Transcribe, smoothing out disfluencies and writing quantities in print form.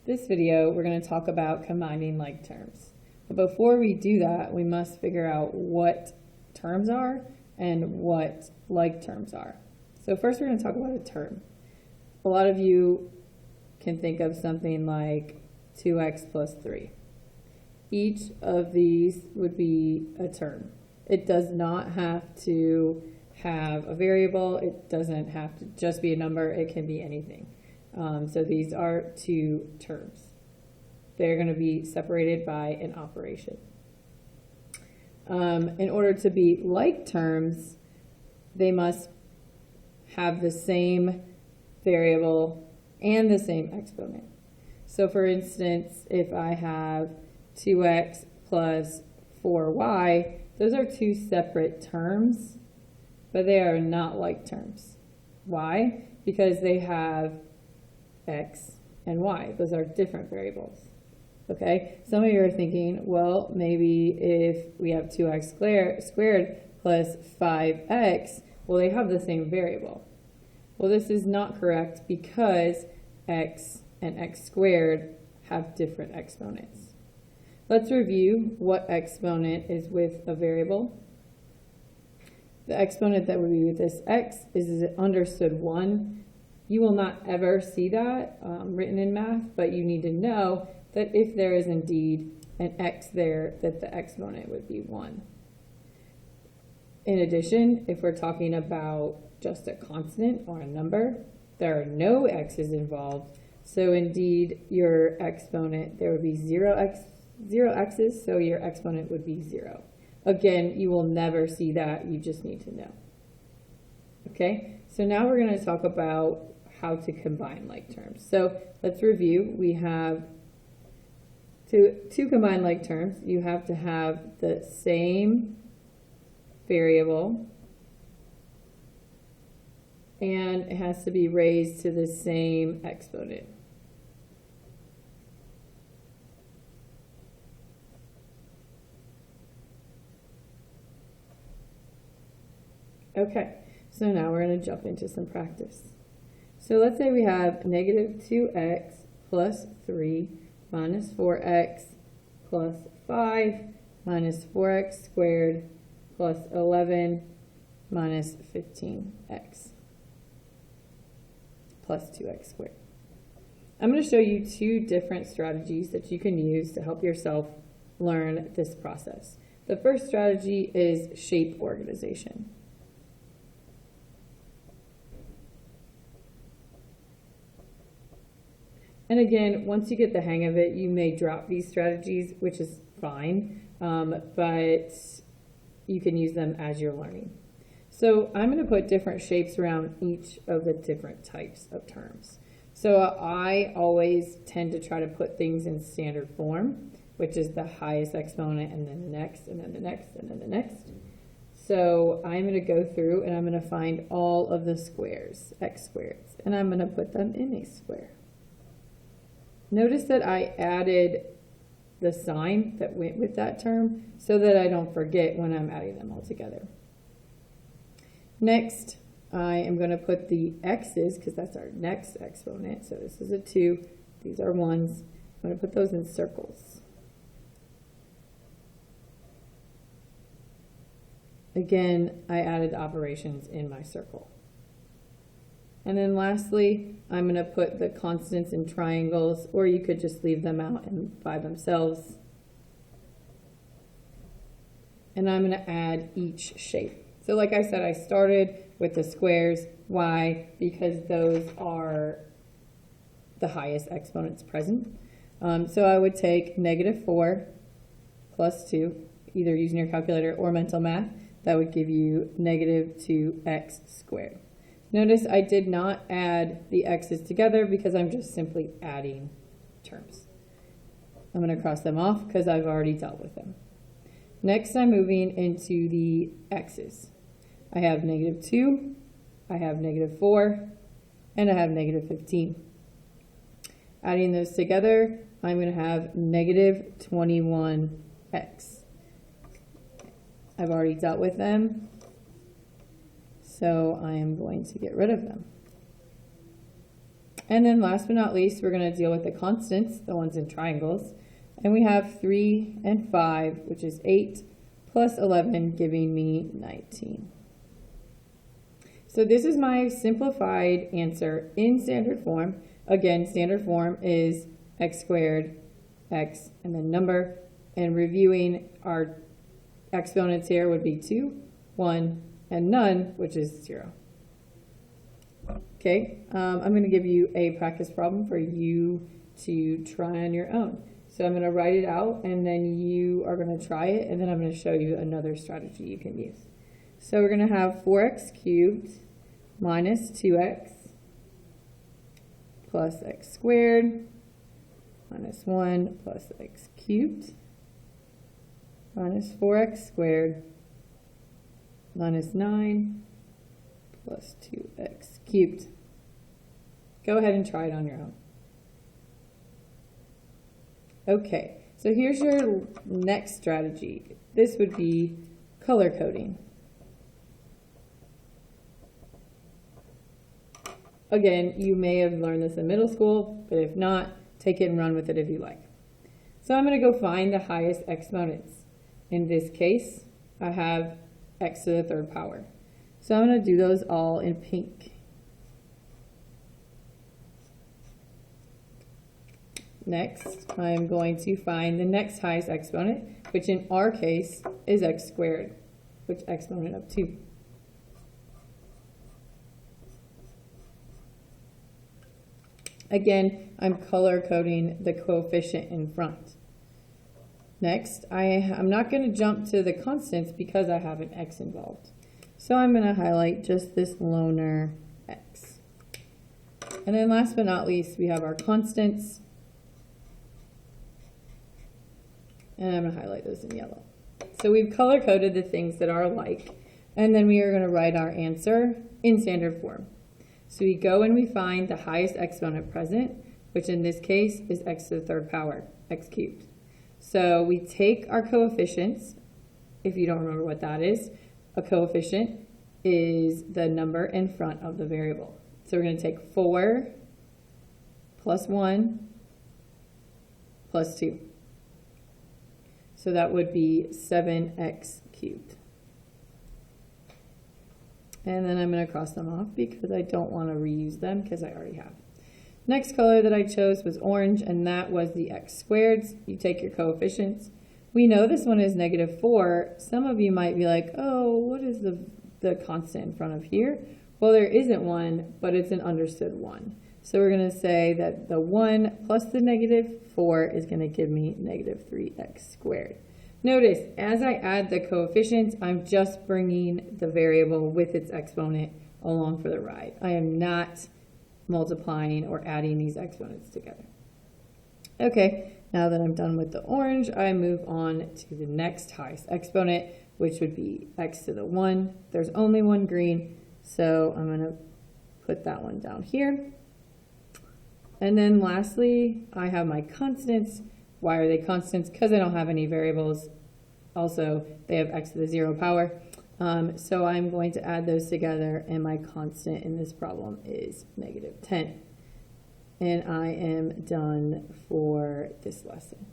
this video, we're going to talk about combining like terms. But before we do that, we must figure out what terms are and what like terms are. So first we're going to talk about a term. A lot of you can think of something like 2x plus 3. Each of these would be a term. It does not have to have a variable. It doesn't have to just be a number. It can be anything. So these are two terms. They're going to be separated by an operation. In order to be like terms, they must have the same variable and the same exponent. So for instance, if I have 2x plus 4y, those are two separate terms, but they are not like terms. Why? Because they have x and y. Those are different variables. Okay, some of you are thinking, well, maybe if we have 2x squared plus 5x, well, they have the same variable. Well, this is not correct because x and x squared have different exponents. Let's review what exponent is with a variable. The exponent that would be with this x is understood 1. You will not ever see that written in math, but you need to know that if there is indeed an x there, that the exponent would be 1. In addition, if we're talking about just a constant or a number, there are no x's involved. So indeed, your exponent, there would be zero x's, so your exponent would be 0. Again, you will never see that. You just need to know. Okay, so now we're going to talk about how to combine like terms. So let's review. We have to combine like terms, you have to have the same variable and it has to be raised to the same exponent. Okay, so now we're going to jump into some practice. So let's say we have negative 2x plus 3 minus 4x plus 5 minus 4x squared plus 11 minus 15x plus 2x squared. I'm going to show you two different strategies that you can use to help yourself learn this process. The first strategy is shape organization. And again, once you get the hang of it, you may drop these strategies, which is fine, but you can use them as you're learning. So I'm going to put different shapes around each of the different types of terms. So I always tend to try to put things in standard form, which is the highest exponent and then the next and then the next and then the next. So I'm going to go through and I'm going to find all of the squares, x squareds, and I'm going to put them in a square. Notice that I added the sign that went with that term so that I don't forget when I'm adding them all together. Next, I am going to put the x's, because that's our next exponent. So this is a 2, these are 1s. I'm going to put those in circles. Again, I added operations in my circle. And then lastly, I'm going to put the constants in triangles, or you could just leave them out and by themselves. And I'm going to add each shape. So like I said, I started with the squares. Why? Because those are the highest exponents present. So I would take negative 4 plus 2, either using your calculator or mental math. That would give you negative 2x squared. Notice I did not add the x's together because I'm just simply adding terms. I'm going to cross them off because I've already dealt with them. Next, I'm moving into the x's. I have negative 2, I have negative 4, and I have negative 15. Adding those together, I'm going to have negative 21x. I've already dealt with them, so I am going to get rid of them. And then last but not least, we're going to deal with the constants, the ones in triangles. And we have 3 and 5, which is 8, plus 11, giving me 19. So this is my simplified answer in standard form. Again, standard form is x squared, x, and then number. And reviewing our exponents here would be 2, 1, and none, which is 0. Okay, I'm going to give you a practice problem for you to try on your own. So I'm going to write it out, and then you are going to try it, and then I'm going to show you another strategy you can use. So we're going to have 4x cubed minus 2x plus x squared minus 1 plus x cubed minus 4x squared minus 9 plus 2x cubed. Go ahead and try it on your own. Okay, so here's your next strategy. This would be color coding. Again, you may have learned this in middle school, but if not, take it and run with it if you like. So I'm going to go find the highest exponents. In this case, I have x to the third power. So I'm going to do those all in pink. Next, I'm going to find the next highest exponent, which in our case is x squared, which exponent of 2. Again, I'm color coding the coefficient in front. Next, I'm not going to jump to the constants because I have an x involved. So I'm going to highlight just this loner x. And then last but not least, we have our constants. And I'm going to highlight those in yellow. So we've color coded the things that are alike. And then we are going to write our answer in standard form. So we go and we find the highest exponent present, which in this case is x to the third power, x cubed. So we take our coefficients. If you don't remember what that is, a coefficient is the number in front of the variable. So we're going to take 4 plus 1 plus 2. So that would be 7x cubed. And then I'm going to cross them off because I don't want to reuse them because I already have. Next color that I chose was orange, and that was the x squareds. You take your coefficients. We know this one is -4. Some of you might be like, oh, what is the constant in front of here? Well, there isn't one, but it's an understood 1. So we're going to say that the 1 plus the -4 is going to give me -3x squared. Notice, as I add the coefficients, I'm just bringing the variable with its exponent along for the ride. I am not multiplying or adding these exponents together. Okay, now that I'm done with the orange, I move on to the next highest exponent, which would be x to the 1. There's only one green, so I'm going to put that one down here. And then lastly, I have my constants. Why are they constants? Because I don't have any variables. Also, they have x to the 0 power. So I'm going to add those together, and my constant in this problem is -10. And I am done for this lesson.